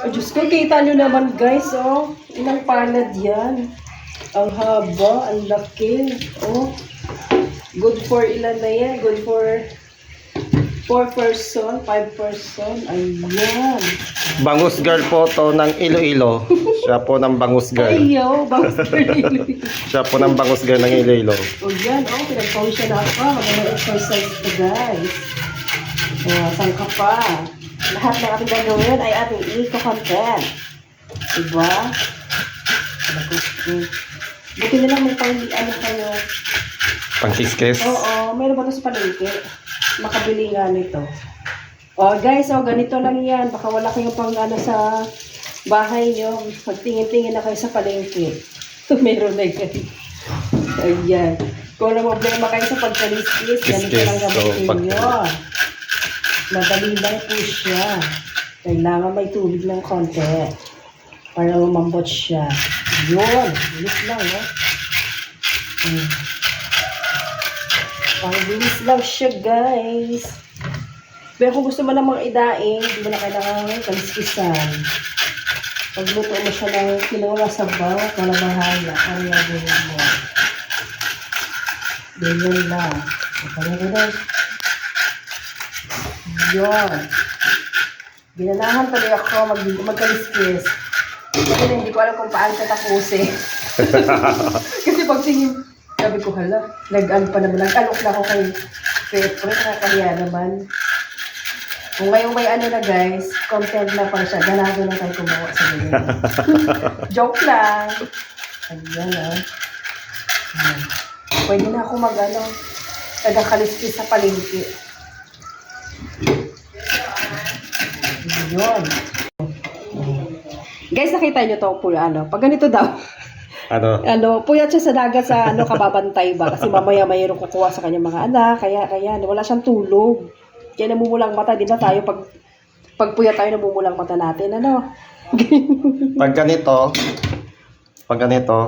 Oh, Diyos ko, kita nyo naman guys, oh. Ilang palad yan. Ang haba, ang laki. Oh. Good for ilan na yan? Good for 4 person, 5 person. Ayan. Bangus girl po to ng Iloilo. Siya po ng bangus girl. Ayaw, bangus girl. Siya po ng bangus girl ng Iloilo. O yan, oh, pinag-function na ako. Magandang exercise ito, guys. O, saan ka pa? Lahat ng ating gagawin ay ating i-content. Diba? Buti na lang may ano kayo. Pang-kiss-kiss. Oo, meron ba ito sa palengke? Makabili nga nito. O, guys, oh, ganito lang yan. Baka wala kayong pang ano sa bahay nyo. Magtingin-tingin na kayo sa palengke. Meron na yan. Ayan. Kung na problema kayo sa pagkaliskis, ganito lang gamitin nyo. Madali lang po siya. Kailangan may tubig ng konti para umambot siya. Yun. Bilis lang, oh. Bilis lang siya, guys. Pero kung gusto mo namang idaing, hindi mo na kailangan kaliskisan. Pagluto mo siya ng kinuha sa bawa, kung na bahala. Ano yung gawin mo? Ganyan lang. Ganyan. Yun. Ginanahan tuloy ako magkaliskis. Kasi hindi ko alam kung paano tatapusin. Kasi pag tingin, sabi ko, hala, nag-ano pa naman, nag-alok na ako kay Petro, nakakahiya naman. Kung ngayong may ano na guys, content na pa siya, ganado na tayo kumawa sa ganyan. Joke lang. Ayan, oh. Pwede na ako mag-ano, nagkakaliskis sa palengke. Yun. Guys, nakita nyo to po ano. Pag ganito daw, puyat siya sa dagat sa kababantay ba? Kasi mamaya mayroong kukuha sa kanyang mga anak. Kaya, wala siyang tulog. Kaya namumulang mata, di ba tayo pag puyat tayo namumulang mata natin, ano? Pag ganito,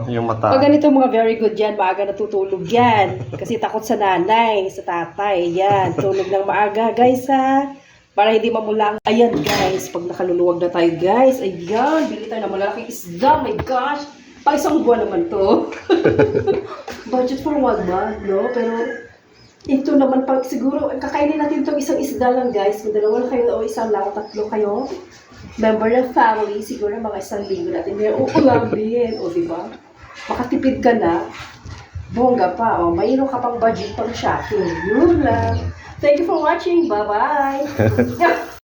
yung mata. Pag ganito, mga very good yan, maaga natutulog yan. Kasi takot sa nanay, sa tatay, yan. Tulog ng maaga, guys, ha? Para hindi mamulang. Ayan, guys, pag nakaluluwag na tayo, guys, ayan, bili tayo ng malalaking isda, my gosh. Pang isang buwan naman to. Budget for 1 month, no? Pero, ito naman, pag siguro, kakainin natin itong isang isda lang, guys. Kung dalawa lang kayo o isang lang, tatlo kayo. Member ng family, siguro mga isang linggo natin. May uulambin, o diba? Makatipid ka na. Bongga pa, o. Mayroon ka pang budget pang shopping. Yun lang. Thank you for watching. Bye-bye.